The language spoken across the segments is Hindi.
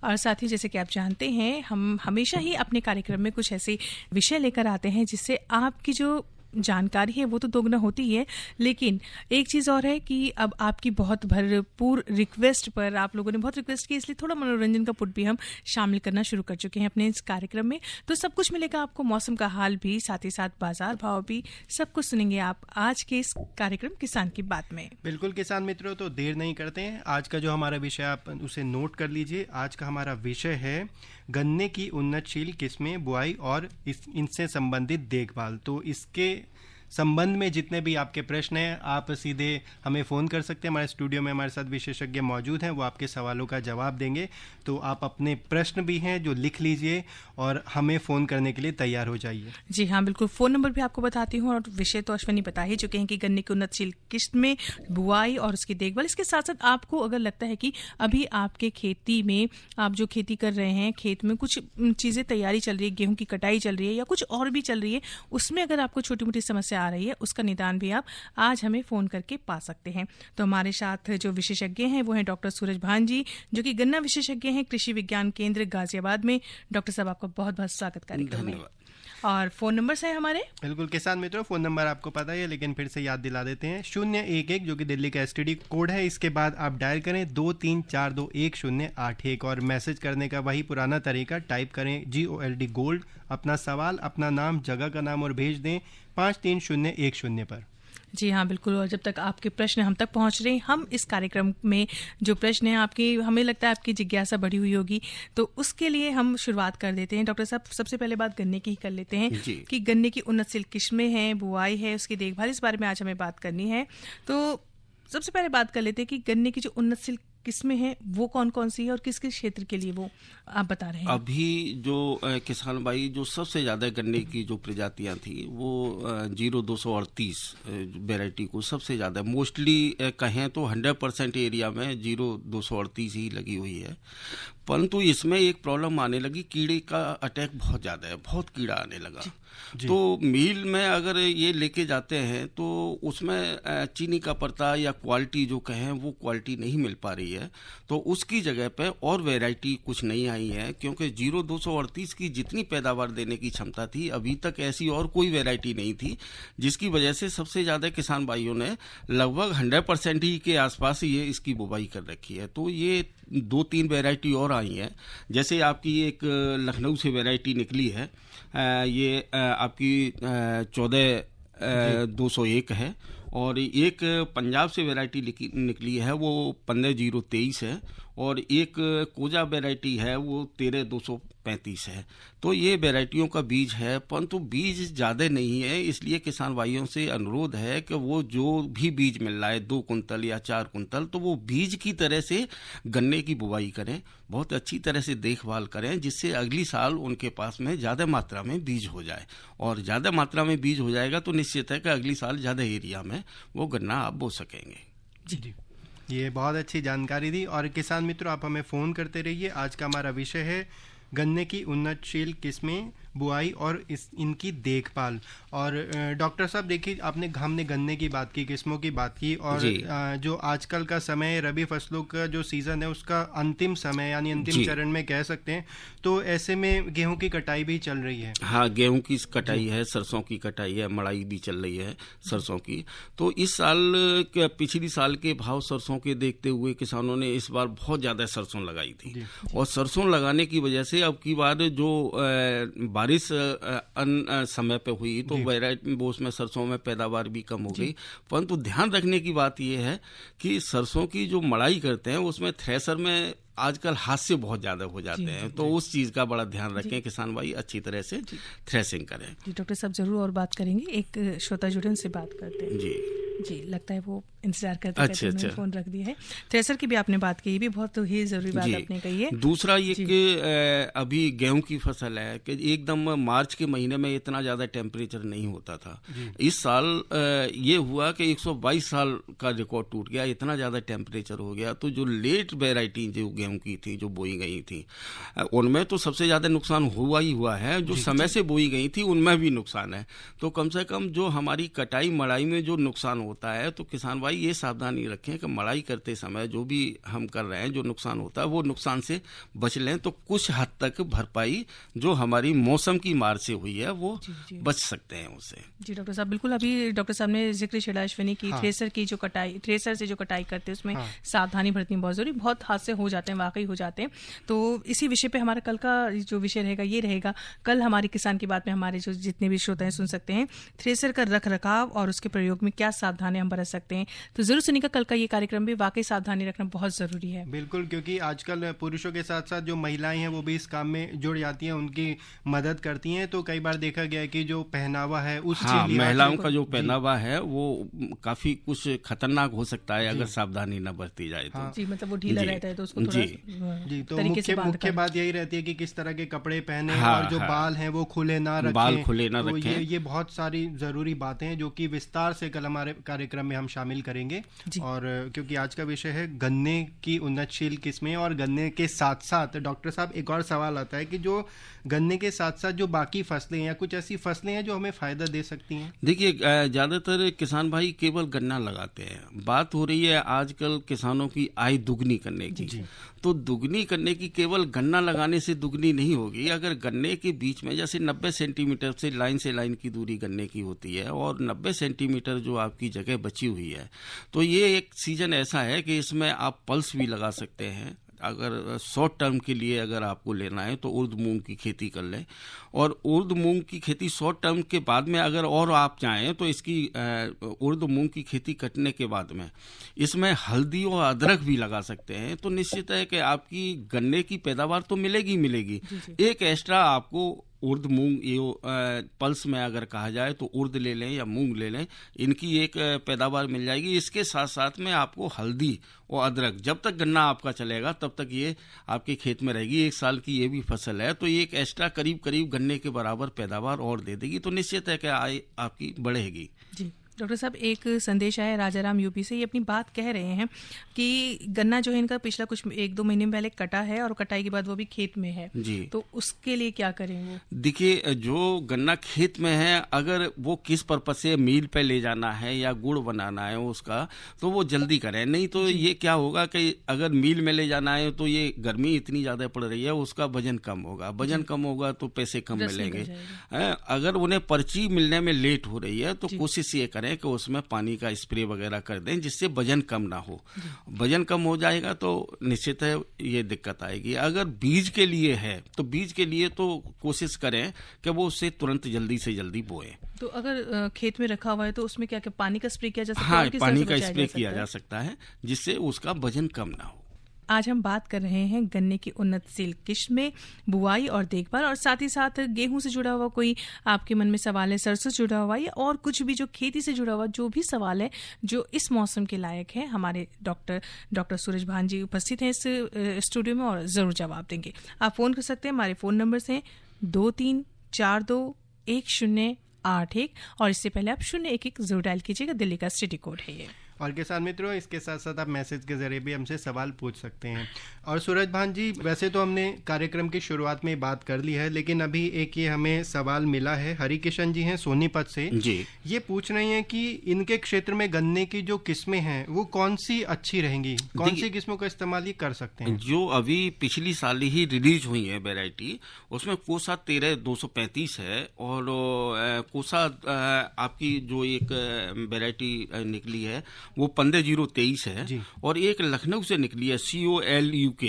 और साथ ही जैसे कि आप जानते हैं, हम हमेशा ही अपने कार्यक्रम में कुछ ऐसे विषय लेकर आते हैं जिससे आपकी जो जानकारी है वो तो दोगुना होती ही है, लेकिन एक चीज़ और है कि अब आपकी बहुत भरपूर रिक्वेस्ट पर, आप लोगों ने बहुत रिक्वेस्ट की, इसलिए थोड़ा मनोरंजन का पुट भी हम शामिल करना शुरू कर चुके हैं अपने इस कार्यक्रम में। तो सब कुछ मिलेगा आपको, मौसम का हाल भी, साथ ही साथ बाजार भाव भी, सब कुछ सुनेंगे आप आज के इस कार्यक्रम किसान की बात में। बिल्कुल किसान मित्रों, तो देर नहीं करते हैं, आज का जो हमारा विषय आप उसे नोट कर लीजिए। आज का हमारा विषय है गन्ने की उन्नतशील किस्में, बुआई और इनसे संबंधित देखभाल। तो इसके संबंध में जितने भी आपके प्रश्न हैं, आप सीधे हमें फ़ोन कर सकते हैं। हमारे स्टूडियो में हमारे साथ विशेषज्ञ मौजूद हैं, वो आपके सवालों का जवाब देंगे। तो आप अपने प्रश्न भी हैं जो लिख लीजिए और हमें फ़ोन करने के लिए तैयार हो जाइए। जी हाँ, बिल्कुल। फ़ोन नंबर भी आपको बताती हूँ, और विषय तो अश्विनी बता ही चुके हैं कि गन्ने की उन्नतशील किस्म में बुआई और उसकी देखभाल। इसके साथ साथ आपको अगर लगता है कि अभी आपके खेती में, आप जो खेती कर रहे हैं, खेत में कुछ चीज़ें तैयारी चल रही है, गेहूँ की कटाई चल रही है या कुछ और भी चल रही है, उसमें अगर आपको छोटी मोटी समस्या आ रही है, उसका निदान भी आप आज हमें फ़ोन करके पा सकते हैं। तो हमारे साथ जो विशेषज्ञ हैं वो हैं डॉक्टर सूरज भान जी, जो कि गन्ना विशेषज्ञ हैं, कृषि विज्ञान केंद्र गाजियाबाद में। डॉक्टर साहब, आपका बहुत बहुत स्वागत कार्यक्रम में। और फ़ोन नंबर है हमारे। बिल्कुल किसान मित्रों, फ़ोन नंबर आपको पता है, लेकिन फिर से याद दिला देते हैं। 011 जो कि दिल्ली का STD कोड है, इसके बाद आप डायल करें 23421081 और मैसेज करने का वही पुराना तरीका, टाइप करें GOLD गोल्ड, अपना सवाल, अपना नाम, जगह का नाम और भेज दें 53010 पर। जी हाँ, बिल्कुल। और जब तक आपके प्रश्न हम तक पहुंच रहे हैं, हम इस कार्यक्रम में जो प्रश्न हैं आपकी, हमें लगता है आपकी जिज्ञासा बढ़ी हुई होगी, तो उसके लिए हम शुरुआत कर देते हैं। डॉक्टर साहब, सबसे पहले बात गन्ने की ही कर लेते हैं कि गन्ने की उन्नतशील किस्में हैं, बुआई है, उसकी देखभाल, इस बारे में आज हमें बात करनी है। तो सबसे पहले बात कर लेते हैं कि गन्ने की जो उन्नतशील किस्में हैं वो कौन कौन सी है और किस किस क्षेत्र के लिए वो आप बता रहे हैं। अभी जो किसान भाई, जो सबसे ज़्यादा गन्ने की जो प्रजातियां थी वो 0238 वेराइटी को सबसे ज़्यादा, मोस्टली कहें तो 100% एरिया में 0238 ही लगी हुई है। परंतु इसमें एक प्रॉब्लम आने लगी, कीड़े का अटैक बहुत ज़्यादा है, बहुत कीड़ा आने लगा। तो मील में अगर ये लेके जाते हैं तो उसमें चीनी का पत्ता या क्वालिटी जो कहें वो क्वालिटी नहीं मिल पा रही है। तो उसकी जगह पे और वैरायटी कुछ नई आई है, क्योंकि 0238 की जितनी पैदावार देने की क्षमता थी, अभी तक ऐसी और कोई वैरायटी नहीं थी, जिसकी वजह से सबसे ज़्यादा किसान भाइयों ने लगभग 100% ही के आसपास ये इसकी बुवाई कर रखी है। तो ये 2-3 वैरायटी और आई हैं, जैसे आपकी एक लखनऊ से वैरायटी निकली है, ये आपकी 14-201 है, और एक पंजाब से वैरायटी निकली है वो 15-023 है, और एक कोजा वैरायटी है वो 13-235 है। तो ये वैरायटियों का बीज है, परंतु बीज ज़्यादा नहीं है, इसलिए किसान भाइयों से अनुरोध है कि वो जो भी बीज मिल रहा है 2 कुंतल या 4 कुंतल, तो वो बीज की तरह से गन्ने की बुवाई करें, बहुत अच्छी तरह से देखभाल करें, जिससे अगली साल उनके पास में ज़्यादा मात्रा में बीज हो जाए। और ज़्यादा मात्रा में बीज हो जाएगा तो निश्चित है कि अगली साल ज़्यादा एरिया में वो गन्ना आप बो सकेंगे। जी, ये बहुत अच्छी जानकारी दी। और किसान मित्रों, आप हमें फ़ोन करते रहिए। आज का हमारा विषय है गन्ने की उन्नतशील किस्में, बुआई और इनकी देखभाल। और डॉक्टर साहब देखिए, हमने गन्ने की बात की, किस्मों की बात की, और जो आजकल का समय, रबी फसलों का जो सीज़न है उसका अंतिम समय यानी अंतिम चरण में कह सकते हैं, तो ऐसे में गेहूं की कटाई भी चल रही है। हाँ, गेहूं की कटाई है, सरसों की कटाई है, मड़ाई भी चल रही है सरसों की। तो इस साल पिछली साल के भाव सरसों के देखते हुए किसानों ने इस बार बहुत ज़्यादा सरसों लगाई थी, और सरसों लगाने की वजह से अब की बार जो बारिश समय पे हुई तो वो उसमें सरसों में पैदावार भी कम हो गई। परंतु ध्यान रखने की बात यह है कि सरसों की जो मड़ाई करते हैं उसमें थ्रेसर में आजकल हादसे बहुत ज़्यादा हो जाते हैं, तो उस चीज़ का बड़ा ध्यान रखें, किसान भाई अच्छी तरह से थ्रेसिंग करें। जी डॉक्टर साहब, जरूर और बात करेंगे। एक श्रोता जुड़े, उनसे बात करते हैं। जी, लगता है वो इंतजार करते हैं, फोन रख दिया है। थ्रेसर की भी आपने बात की, भी बहुत ही जरूरी बात आपने कही है। दूसरा ये कि अभी गेहूं की फसल है कि एकदम मार्च के महीने में इतना ज़्यादा टेम्परेचर नहीं होता था। इस साल ये हुआ कि 122 साल का रिकॉर्ड टूट गया, इतना ज़्यादा टेम्परेचर हो गया। तो जो लेट वेराइटी जो गेहूं की थी, जो बोई गई थी, उनमें तो सबसे ज़्यादा नुकसान हुआ ही हुआ है। जो समय से बोई गई थी उनमें भी नुकसान है। तो कम से कम जो हमारी कटाई मड़ाई में जो नुकसान होता है तो किसान भाई ये सावधानी रखें कि मड़ाई करते समय जो भी हम कर रहे हैं, जो नुकसान होता है वो नुकसान से बच लें, तो कुछ हद तक भरपाई जो हमारी मौसम की मार से हुई है वो जी। बच सकते हैं उससे। जी डॉक्टर साहब, बिल्कुल अभी डॉक्टर साहब ने जिक्र छेड़ा अश्विनी की, हाँ। थ्रेसर से जो कटाई करते हैं उसमें हाँ। सावधानी बरतनी बहुत जरूरी। बहुत हादसे हो जाते हैं, वाकई हो जाते हैं। तो इसी विषय पे हमारा कल का जो विषय रहेगा ये रहेगा, कल हमारी किसान की बात में हमारे जो जितने भी श्रोता हैं सुन सकते हैं, थ्रेसर का रख रखाव और उसके प्रयोग में क्या सावधानी हम बरत सकते हैं। तो जरूर सुनिएगा कल का ये कार्यक्रम भी, वाकई सावधानी रखना बहुत जरूरी है। बिल्कुल, क्योंकि आजकल पुरुषों के साथ साथ जो महिलाएं हैं वो भी इस काम में जुड़ जाती हैं, उनकी मदद करती हैं। तो कई बार देखा गया है कि जो पहनावा है उस हाँ, लिहाज महिलाओं से- का जो जी। पहनावा है वो काफी कुछ खतरनाक हो सकता है अगर सावधानी न बरती जाए तो। हाँ। जी, मतलब वो ढीला जी। रहता है तो उसको थोड़ा जी, तो तरीके से बांध मुख्य कर। बात यही रहती है कि किस तरह के कपड़े पहने हाँ, और जो हाँ। बाल हैं वो खुले ना रखें। बाल खुले ना तो रखें। ये बहुत सारी जरूरी बातें हैं जो कि विस्तार से कल हमारे कार्यक्रम में हम शामिल करेंगे। जी। और क्योंकि आज का विषय है गन्ने की उन्नतशील किस्में, और गन्ने के साथ साथ डॉक्टर साहब एक और सवाल आता है कि जो गन्ने के साथ साथ जो बाकी फसलें या कुछ ऐसी फसलें हैं जो हमें फायदा दे सकती हैं। देखिए, ज़्यादातर किसान भाई केवल गन्ना लगाते हैं। बात हो रही है आजकल किसानों की आय दुगनी करने की। जी। तो दुगनी करने की केवल गन्ना लगाने से दुगनी नहीं होगी। अगर गन्ने के बीच में जैसे 90 सेंटीमीटर से लाइन की दूरी गन्ने की होती है और 90 सेंटीमीटर जो आपकी जगह बची हुई है, तो ये एक सीजन ऐसा है कि इसमें आप पल्स भी लगा सकते हैं। अगर शॉर्ट टर्म के लिए अगर आपको लेना है तो उर्द मूंग की खेती कर लें, और उर्द मूंग की खेती शॉर्ट टर्म के बाद में अगर और आप चाहें तो इसकी उर्द मूंग की खेती कटने के बाद में इसमें हल्दी और अदरक भी लगा सकते हैं। तो निश्चित है कि आपकी गन्ने की पैदावार तो मिलेगी। एक एक्स्ट्रा आपको उर्द मूंग, ये पल्स में अगर कहा जाए तो उर्द ले लें या मूंग ले लें, इनकी एक पैदावार मिल जाएगी। इसके साथ साथ में आपको हल्दी और अदरक, जब तक गन्ना आपका चलेगा तब तक ये आपके खेत में रहेगी। एक साल की ये भी फसल है, तो ये एक एक्स्ट्रा करीब गन्ने के बराबर पैदावार और दे देगी। तो निश्चित है कि आय आपकी बढ़ेगी। जी डॉक्टर साहब, एक संदेश आया राजाराम यूपी से। ये अपनी बात कह रहे हैं कि गन्ना जो है इनका पिछला कुछ 1-2 महीने पहले कटा है और कटाई के बाद वो भी खेत में है जी। तो उसके लिए क्या करें वो? देखिए, जो गन्ना खेत में है अगर वो किस पर्पज से मिल पे ले जाना है या गुड़ बनाना है उसका, तो वो जल्दी करें। नहीं तो ये क्या होगा कि अगर मिल में ले जाना है तो ये गर्मी इतनी ज़्यादा पड़ रही है, उसका वजन कम होगा। वजन कम होगा तो पैसे कम रस निकल मिलेंगे। अगर उन्हें पर्ची मिलने में लेट हो रही है तो कोशिश ये करें कि उसमें पानी का स्प्रे वगैरह कर दें जिससे वजन कम ना हो। वजन कम हो जाएगा तो निश्चित है ये दिक्कत आएगी। अगर बीज के लिए है तो बीज के लिए तो कोशिश करें कि वो उससे तुरंत जल्दी से जल्दी बोएं। तो अगर खेत में रखा हुआ है तो उसमें क्या क्या पानी का स्प्रे किया जा सकता है? हाँ, और किस तरह पानी से का बचाया स्प्रे जा किया सकता जा है? सकता है जिससे उसका वजन कम ना हो। आज हम बात कर रहे हैं गन्ने की उन्नतशील किस्म में बुआई और देखभाल, और साथ ही साथ गेहूं से जुड़ा हुआ कोई आपके मन में सवाल है, सरसों से जुड़ा हुआ या और कुछ भी जो खेती से जुड़ा हुआ जो भी सवाल है जो इस मौसम के लायक है, हमारे डॉक्टर सूरज भान जी उपस्थित हैं इस स्टूडियो में और जरूर जवाब देंगे। आप फोन कर सकते हैं, हमारे फोन नंबर हैं 23421081 और इससे पहले आप 011 जरूर डायल कीजिएगा, दिल्ली का सिटी कोड है ये। और किसान मित्रों, इसके साथ साथ आप मैसेज के जरिए भी हमसे सवाल पूछ सकते हैं। और सूरज भान जी, वैसे तो हमने कार्यक्रम की शुरुआत में बात कर ली है, लेकिन अभी एक ये हमें सवाल मिला है। हरि किशन जी हैं सोनीपत से जी। ये पूछ रहे हैं कि इनके क्षेत्र में गन्ने की जो किस्में हैं वो कौन सी अच्छी रहेंगी, कौन सी किस्मों का इस्तेमाल ये कर सकते हैं? जो अभी पिछली साल ही रिलीज हुई है वैरायटी, उसमें कोसा 13235 है और कोसा आपकी जो एक वैरायटी निकली है वो 15023 है, और एक लखनऊ से निकली है COLUK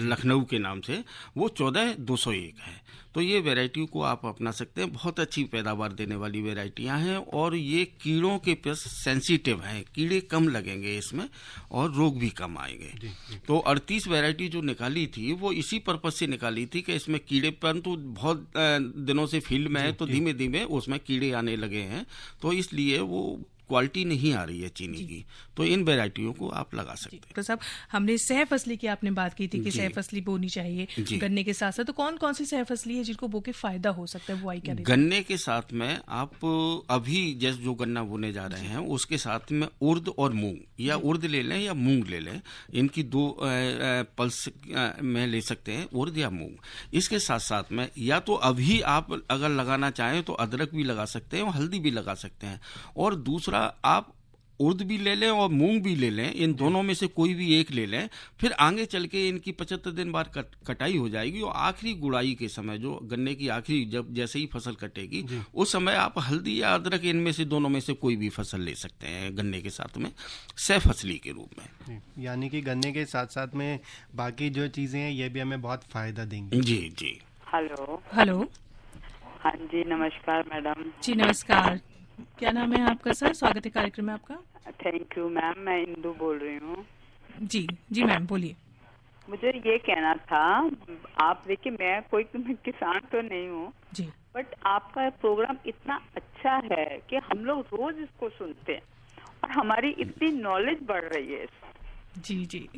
लखनऊ के नाम से, वो 14201 है। तो ये वैरायटी को आप अपना सकते हैं। बहुत अच्छी पैदावार देने वाली वैरायटियां हैं और ये कीड़ों के प्रति सेंसिटिव हैं, कीड़े कम लगेंगे इसमें और रोग भी कम आएंगे। तो 38 वैरायटी जो निकाली थी वो इसी पर्पज से निकाली थी कि इसमें कीड़े, परंतु बहुत दिनों से फील्ड में है तो धीमे धीमे उसमें कीड़े आने लगे हैं, तो इसलिए वो क्वालिटी नहीं आ रही है चीनी की। तो इन वैरायटियों को आप लगा सकते हैं। तो साहब, हमने सह फसली की आपने बात की थी कि सह फसली बोनी चाहिए गन्ने के साथ साथ, तो कौन कौन सी सह फसली है जिनको बो के फायदा हो सकता है बुआई करने? गन्ने के साथ में आप अभी जैसे जो गन्ना बोने जा रहे हैं उसके साथ में उर्द और मूंग, या उर्द ले लें या मूंग ले लें, इनकी दो पल्स में ले सकते हैं, उर्द या मूंग। इसके साथ साथ में या तो अभी आप अगर लगाना चाहें तो अदरक भी लगा सकते हैं और हल्दी भी लगा सकते हैं, और दूसरा आप उर्द भी ले लें और मूंग भी ले लें, इन दोनों में से कोई भी एक ले लें, फिर आगे चल के इनकी 75 दिन बाद कटाई हो जाएगी और आखिरी गुड़ाई के समय, जो गन्ने की आखिरी जब जैसे ही फसल कटेगी उस समय आप हल्दी या अदरक इनमें से दोनों में से कोई भी फसल ले सकते हैं गन्ने के साथ में सह फसली के रूप में। यानी कि गन्ने के साथ साथ में बाकी जो चीज़ें हैं ये भी हमें बहुत फ़ायदा देंगी। जी जी। हेलो। हेलो। हाँ जी, नमस्कार मैडम। जी नमस्कार, क्या नाम है आपका सर? स्वागत है कार्यक्रम में आपका। थैंक यू मैम, मैं इंदू बोल रही हूँ। जी जी मैम बोलिए। मुझे ये कहना था, आप देखिए मैं कोई किसान तो नहीं हूँ जी, बट आपका प्रोग्राम इतना अच्छा है कि हम लोग रोज इसको सुनते हैं और हमारी इतनी नॉलेज बढ़ रही है। जी जी,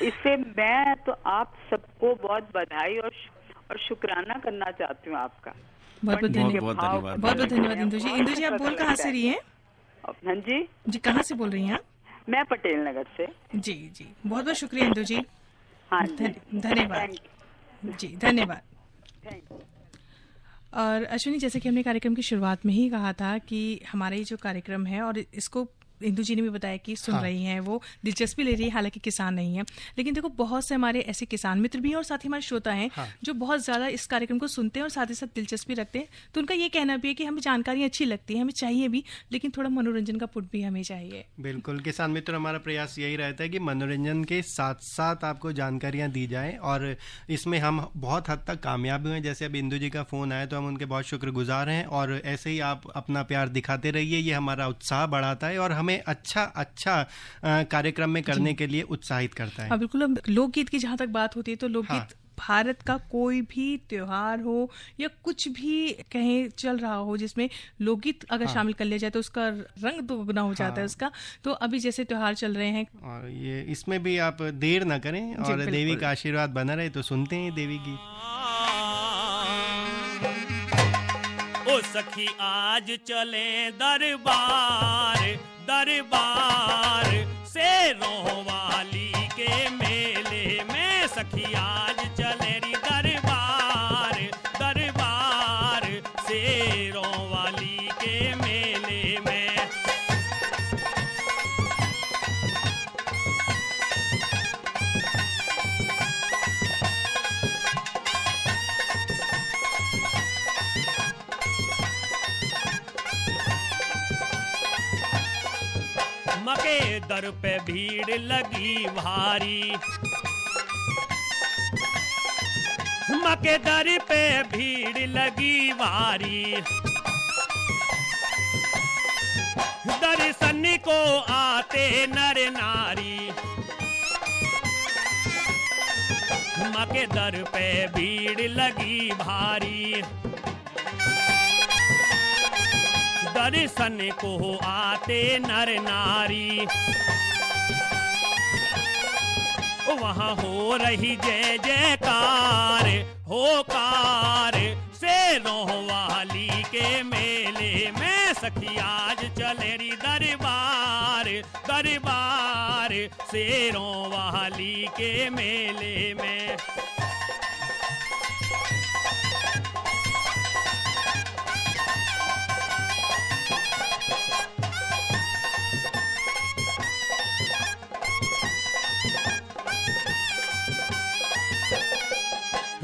इससे मैं तो आप सबको बहुत बधाई और शुक्राना करना चाहती हूँ आपका। बहुत बहुत धन्यवाद। धन्यवाद। बहुत बहुत धन्यवाद इंदु जी। इंदु जी आप बोल कहाँ से रही हैं? हाँ जी, जी कहाँ से बोल रही हैं आप? मैं पटेल नगर से। जी जी, बहुत बहुत शुक्रिया इंदु जी। हाँ जी, धन्यवाद जी, धन्यवाद। Thank you. और अश्विनी, जैसे कि हमने कार्यक्रम की शुरुआत में ही कहा था कि हमारा ये जो कार्यक्रम है और इसको इंदु जी ने भी बताया कि सुन रही हैं, वो दिलचस्पी ले रही है, हालांकि किसान नहीं है, लेकिन देखो बहुत से हमारे ऐसे किसान मित्र भी हैं और साथ ही हमारे श्रोता हैं जो बहुत ज़्यादा इस कार्यक्रम को सुनते हैं और साथ ही साथ दिलचस्पी रखते हैं। तो उनका ये कहना भी है कि हमें जानकारी अच्छी लगती है, हमें चाहिए भी, लेकिन थोड़ा मनोरंजन का पुट भी हमें चाहिए। बिल्कुल, किसान मित्र हमारा प्रयास यही रहता है कि मनोरंजन के साथ साथ आपको जानकारियाँ दी जाएँ और इसमें हम बहुत हद तक कामयाब हुए हैं। जैसे अब इंदु जी का फ़ोन आया तो हम उनके बहुत शुक्रगुजार हैं और ऐसे ही आप अपना प्यार दिखाते रहिए, ये हमारा उत्साह बढ़ाता है और हमें अच्छा कार्यक्रम में करने के लिए उत्साहित करता है। बिल्कुल। अब लोकगीत की जहाँ तक बात होती है तो लोकगीत भारत का कोई भी त्योहार हो या कुछ भी कहीं चल रहा हो जिसमें लोकगीत अगर शामिल कर लिया जाए तो उसका रंग दोगुना हो जाता है उसका। तो अभी जैसे त्योहार चल रहे हैं और ये इसमें भी आप देर ना करें और देवी का आशीर्वाद बना रहे, तो सुनते हैं देवी गीत। ओ सखी आज चले दरबार दरबार शेरों वाली के मेले में, सखी आज चले री दरबार दरबार शेरों वाली के मेले में। मके दर पे भीड़ लगी भारी, मके दर पे भीड़ लगी भारी, दर्शन को आते नर नारी। मके दर पे भीड़ लगी भारी, दर्शन को आते नर नारी। वहाँ हो रही जय जयकार होकार शेरों वाली के मेले में, सखी आज चले री दरबार दरबार शेरों वाली के मेले में।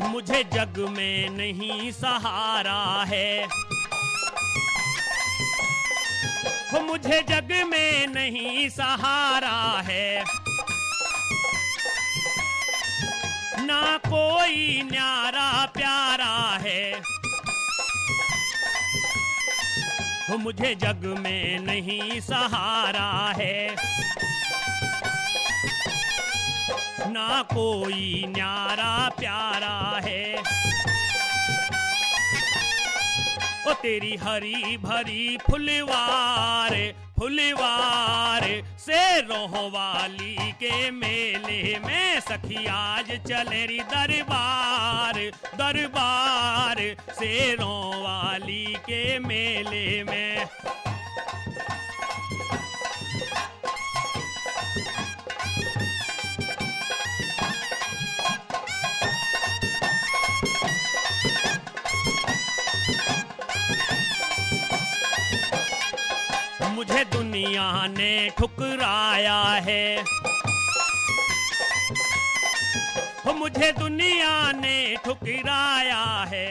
मुझे जग में नहीं सहारा है, हो मुझे जग में नहीं सहारा है, ना कोई न्यारा प्यारा है। हो मुझे जग में नहीं सहारा है, ना कोई न्यारा प्यारा है। ओ तेरी हरी भरी फुलवार फुलवार शेरों वाली के मेले में, सखी आज चले री दरबार दरबार शेरों वाली के मेले में। मुझे दुनिया ने ठुकराया है, मुझे दुनिया ने ठुकराया है,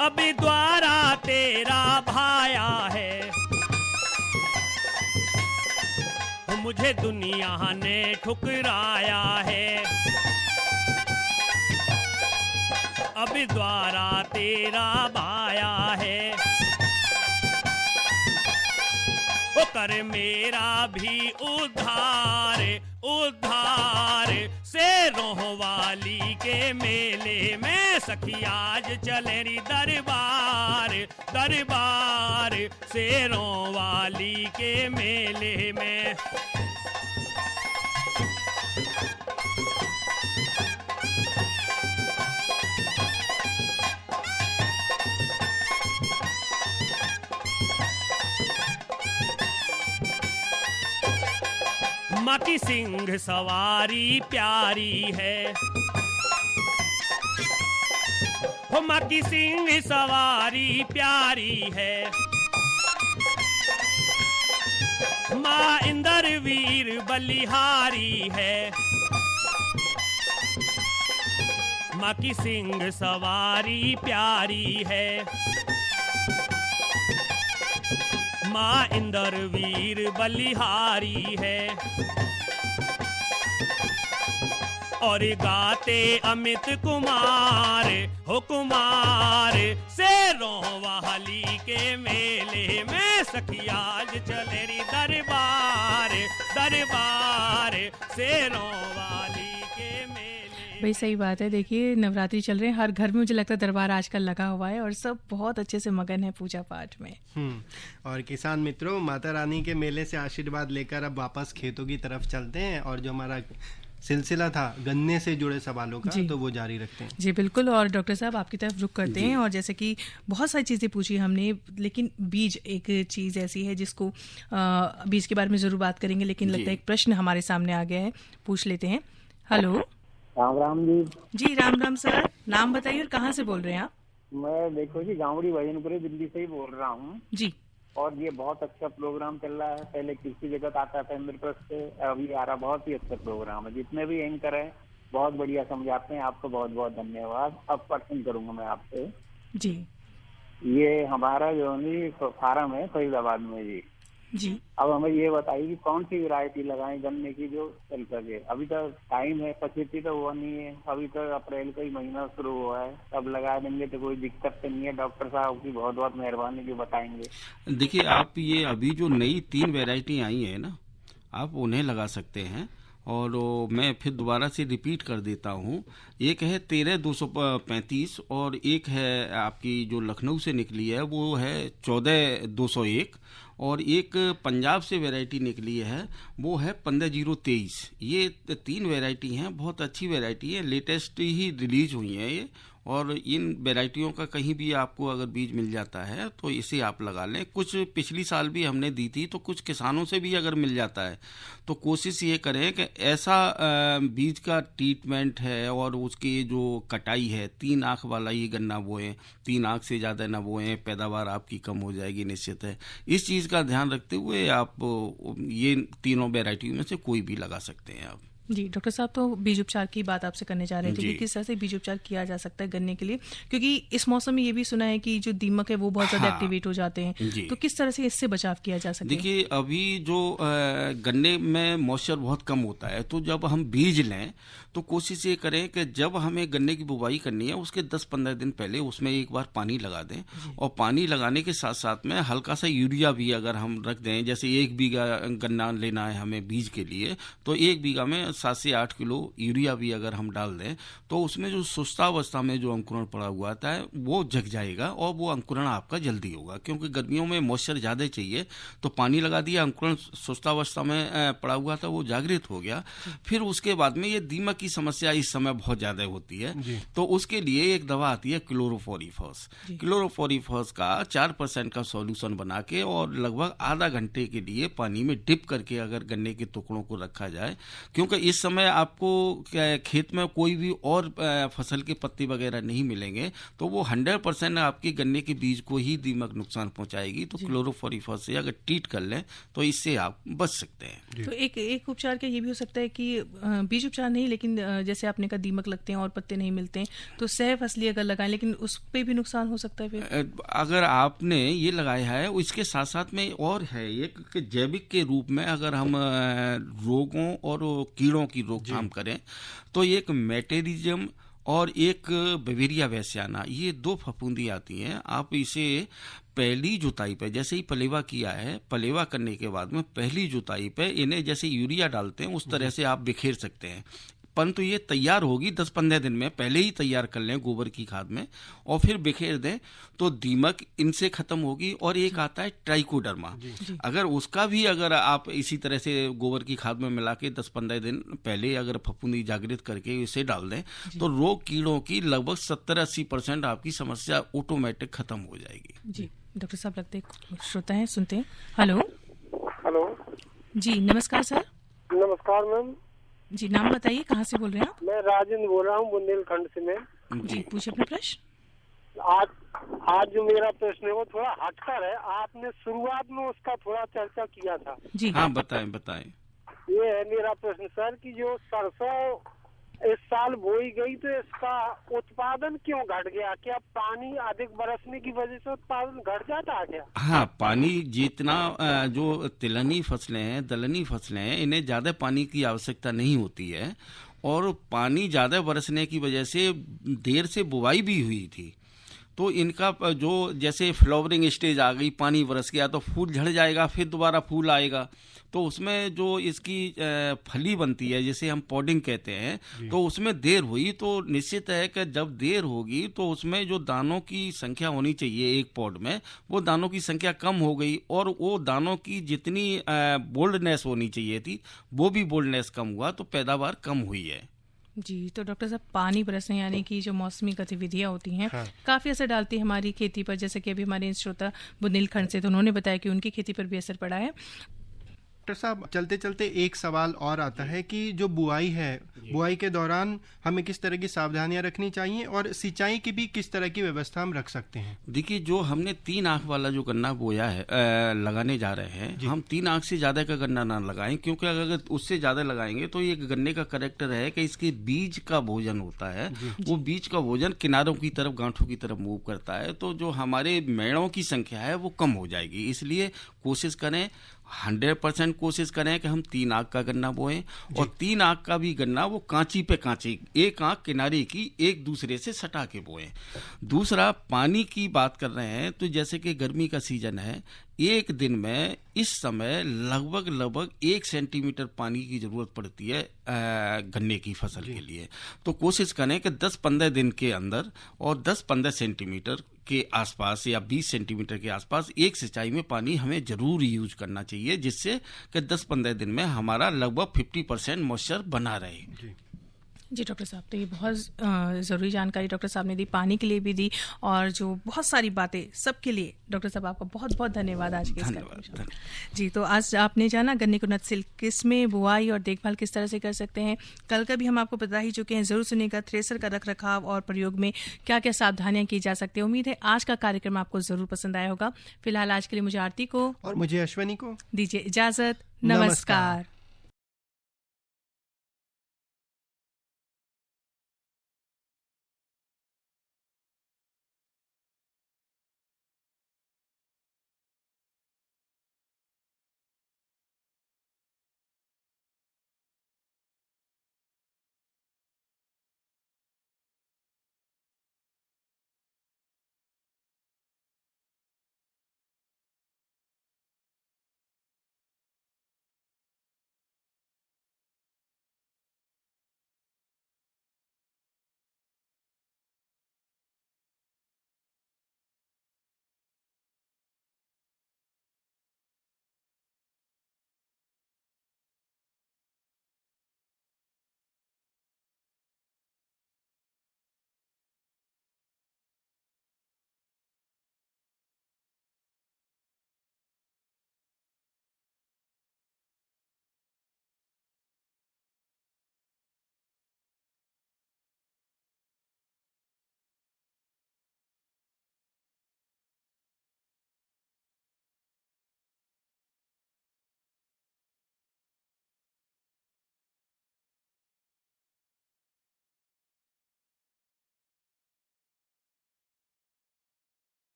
अभी द्वारा तेरा भाया है, मुझे दुनिया ने ठुकराया है, अभी द्वारा तेरा भाया है, वो कर मेरा भी उद्धार, उद्धार से रोह वाली के मेले में सखी आज चले री दरबार, दरबार से रोह वाली के मेले में। माँ की सिंह सवारी प्यारी है, हो माँ की सिंह सवारी प्यारी है, माँ इंद्र वीर बलिहारी है, माँ की सिंह सवारी प्यारी है, माँ इंद्र वीर बलिहारी है, और गाते अमित कुमार, हो कुमार से रोहवाली के मेले में सखी आज चले री दरबार, दरबार से रोहवाली के मेले। भाई सही बात है। देखिए नवरात्रि चल रहे हैं, हर घर में मुझे लगता है दरबार आजकल लगा हुआ है और सब बहुत अच्छे से मगन है पूजा पाठ में। और किसान मित्रों, माता रानी के मेले से आशीर्वाद लेकर अब वापस खेतों की तरफ चलते हैं और जो हमारा सिलसिला था गन्ने से जुड़े सवालों का तो वो जारी रखते हैं। जी बिल्कुल। और डॉक्टर साहब आपकी तरफ रुख करते हैं। और जैसे कि बहुत सारी चीज़ें पूछी हमने, लेकिन बीज एक चीज़ ऐसी है जिसको बीज के बारे में ज़रूर बात करेंगे, लेकिन लगता है एक प्रश्न हमारे सामने आ गया है, पूछ लेते हैं। हेलो, राम राम जी। जी राम राम सर, नाम बताइए और कहाँ से बोल रहे हैं आप? मैं देखो जी गांवड़ी भजनपुरी दिल्ली से ही बोल रहा हूँ जी। और ये बहुत अच्छा प्रोग्राम चल रहा है। पहले कृषि जगत आता था इंद्रप्रस्थ से, अभी आ रहा, बहुत ही अच्छा प्रोग्राम है। जितने भी एंकर हैं बहुत बढ़िया समझाते हैं। आपको बहुत बहुत धन्यवाद। अब प्रश्न करूंगा मैं आपसे। जी। ये हमारा जो फार्म है फरीदाबाद में जी। अब हमें ये बताइए कि कौन सी वैरायटी लगाएं गन्ने की जो चल सके। अभी तो टाइम है, पछेती तो हुआ नहीं है, अभी तो अप्रैल का ही महीना शुरू हुआ है, अब लगा देंगे तो कोई दिक्कत तो नहीं है। डॉक्टर साहब की बहुत बहुत मेहरबानी जो बताएंगे। देखिए आप ये अभी जो नई 3 वैरायटी आई है ना, आप उन्हें लगा सकते हैं। और मैं फिर दोबारा से रिपीट कर देता हूँ, एक है 13-235 और एक है आपकी जो लखनऊ से निकली है वो है 14-201 और एक पंजाब से वैरायटी निकली है वो है 15-023। ये 3 वैरायटी हैं, बहुत अच्छी वैरायटी है, लेटेस्ट ही रिलीज हुई है ये। और इन वैरायटियों का कहीं भी आपको अगर बीज मिल जाता है तो इसे आप लगा लें। कुछ पिछली साल भी हमने दी थी, तो कुछ किसानों से भी अगर मिल जाता है तो कोशिश ये करें कि ऐसा बीज का ट्रीटमेंट है और उसकी जो कटाई है, 3 आँख वाला ये गन्ना बोएं, 3 आँख से ज़्यादा ना बोएं, पैदावार आपकी कम हो जाएगी निश्चित है। इस चीज़ का ध्यान रखते हुए आप ये तीनों वैरायटियों में से कोई भी लगा सकते हैं आप। जी डॉक्टर साहब, तो बीज उपचार की बात आपसे करने जा रहे थे कि किस तरह से बीज उपचार किया जा सकता है गन्ने के लिए, क्योंकि इस मौसम में ये भी सुना है कि जो दीमक है वो बहुत ज्यादा एक्टिवेट हो जाते हैं, तो किस तरह से इससे बचाव किया जा सकता है? देखिए अभी जो गन्ने में मॉइस्चर बहुत कम होता है, तो जब हम बीज लें तो कोशिश ये करें कि जब हमें गन्ने की बुवाई करनी है उसके 10-15 दिन पहले उसमें एक बार पानी लगा दें। और पानी लगाने के साथ साथ में हल्का सा यूरिया भी अगर हम रख दें, जैसे 1 बीघा गन्ना लेना है हमें बीज के लिए, तो 1 बीघा में 7 से 8 किलो यूरिया भी अगर हम डाल दें तो उसमें जो सुस्तावस्था में जो अंकुरण पड़ा हुआ आता है वो जग जाएगा और वो अंकुरण आपका जल्दी होगा। क्योंकि गर्मियों में मॉइस्चर ज़्यादा चाहिए, तो पानी लगा दिया, अंकुरण सुस्तावस्था में पड़ा हुआ था वो जागृत हो गया। फिर उसके बाद में ये दीमक की समस्या इस समय बहुत ज़्यादा होती है, तो उसके लिए एक दवा आती है क्लोरोफोरीफॉस। क्लोरोफोरीफॉस का 4% का सॉल्यूशन बना के और लगभग आधा घंटे के लिए पानी में डिप करके अगर गन्ने के टुकड़ों को रखा जाए, क्योंकि इस समय आपको खेत में कोई भी और फसल के पत्ते वगैरह नहीं मिलेंगे, तो वो 100% आपके गन्ने के बीज को ही दीमक नुकसान पहुंचाएगी। तो क्लोरोफोरिफॉस से अगर ट्रीट कर लें तो इससे आप बच सकते हैं। तो एक उपचार क्या ये भी हो सकता है कि बीज उपचार नहीं, लेकिन जैसे आपने कहा दीमक लगते हैं और पत्ते नहीं मिलते हैं, तो सह फसली अगर लगाएं, लेकिन उस पे भी नुकसान हो सकता है फिर? अगर आपने ये लगाया है, इसके साथ साथ में और है एक कि जैविक के रूप में अगर हम रोगों और कीड़ों की रोकथाम करें तो एक मेटेरिज्म और एक बवेरिया वैश्याना, ये 2 फफूंदी आती हैं। आप इसे पहली जुताई पे, जैसे ही पलेवा किया है, पलेवा करने के बाद में पहली जुताई पे इन्हें जैसे यूरिया डालते हैं उस तरह से आप बिखेर सकते हैं। परंतु ये तैयार होगी 10-15 दिन में, पहले ही तैयार कर लें गोबर की खाद में और फिर बिखेर दें तो दीमक इनसे खत्म होगी। और एक आता है ट्राइकोडर्मा, अगर उसका भी अगर आप इसी तरह से गोबर की खाद में मिला के 10-15 दिन पहले अगर फफूंदी जागृत करके इसे डाल दें तो रोग कीड़ों की लगभग 70-80% आपकी समस्या ऑटोमेटिक खत्म हो जाएगी। जी डॉक्टर साहब, लगते हैं श्रोता है, सुनते हैं। हेलो हेलो जी, नमस्कार सर। नमस्कार मैम जी, नाम बताइए, कहाँ से बोल रहे हैं आप? मैं राजेंद्र बोल रहा हूँ बुंदेलखंड से। मैं जी पूछिए अपना प्रश्न। आज जो मेरा प्रश्न है वो थोड़ा हटकर है, आपने शुरुआत में उसका थोड़ा चर्चा किया था। जी हाँ, बताएं। ये है मेरा प्रश्न सर कि जो सरसों इस साल बोई गई तो इसका उत्पादन क्यों घट गया? क्या पानी अधिक बरसने की वजह से उत्पादन घट जाता है क्या? हाँ, पानी जितना जो तिलहनी फसलें हैं, दलहनी फसलें हैं, इन्हें ज्यादा पानी की आवश्यकता नहीं होती है और पानी ज्यादा बरसने की वजह से देर से बुवाई भी हुई थी। तो इनका जो जैसे फ्लावरिंग स्टेज आ गई, पानी बरस गया तो फूल झड़ जाएगा, फिर दोबारा फूल आएगा, तो उसमें जो इसकी फली बनती है जिसे हम पॉडिंग कहते हैं, तो उसमें देर हुई। तो निश्चित है कि जब देर होगी तो उसमें जो दानों की संख्या होनी चाहिए एक पॉड में, वो दानों की संख्या कम हो गई और वो दानों की जितनी बोल्डनेस होनी चाहिए थी वो भी बोल्डनेस कम हुआ, तो पैदावार कम हुई है। जी, तो डॉक्टर साहब, पानी बरसने यानी कि जो मौसमी गतिविधियां होती हैं काफी असर डालती है हमारी खेती पर, जैसे कि अभी हमारे श्रोता बुंदेलखंड से, तो उन्होंने बताया कि उनकी खेती पर भी असर पड़ा है। डॉक्टर साहब, चलते चलते एक सवाल और आता है कि जो बुआई है, बुआई के दौरान हमें किस तरह की सावधानियां रखनी चाहिए और सिंचाई की भी किस तरह की व्यवस्था हम रख सकते हैं? देखिए, जो हमने 3 आंख वाला जो गन्ना बोया है, लगाने जा रहे हैं, हम 3 आंख से ज्यादा का गन्ना ना लगाएं, क्योंकि अगर उससे ज्यादा लगाएंगे तो ये गन्ने का कैरेक्टर है कि इसके बीज का भोजन होता है, वो बीज का भोजन किनारों की तरफ, गांठों की तरफ मूव करता है, तो जो हमारे मेड़ों की संख्या है वो कम हो जाएगी। इसलिए कोशिश करें, 100% कोशिश करें कि हम 3 आंख का गन्ना बोएं और 3 आंख का भी गन्ना वो कांची पे कांची, एक आंख किनारे की एक दूसरे से सटा के बोएं। दूसरा, पानी की बात कर रहे हैं तो जैसे कि गर्मी का सीजन है, एक दिन में इस समय लगभग 1 सेंटीमीटर पानी की जरूरत पड़ती है गन्ने की फसल के लिए। तो कोशिश करें कि 10-15 दिन के अंदर और 10-15 सेंटीमीटर के आसपास या 20 सेंटीमीटर के आसपास एक सिंचाई में पानी हमें जरूर यूज करना चाहिए, जिससे कि 10-15 दिन में हमारा लगभग 50% मॉइस्चर बना रहे। जी डॉक्टर साहब, तो ये बहुत ज़रूरी जानकारी डॉक्टर साहब ने दी, पानी के लिए भी दी और जो बहुत सारी बातें सबके लिए। डॉक्टर साहब, आपका बहुत बहुत धन्यवाद आज के इस जी। तो आज आपने जाना गन्ने की उन्नत किस्में, बुआई और देखभाल किस तरह से कर सकते हैं। कल का भी हम आपको बता ही चुके हैं, ज़रूर सुनिएगा। थ्रेसर का रख रखाव और प्रयोग में क्या क्या सावधानियां की जा सकती है। उम्मीद है आज का कार्यक्रम आपको ज़रूर पसंद आया होगा। फिलहाल आज के लिए मुझे आरती को और मुझे अश्वनी को दीजिए इजाज़त। नमस्कार।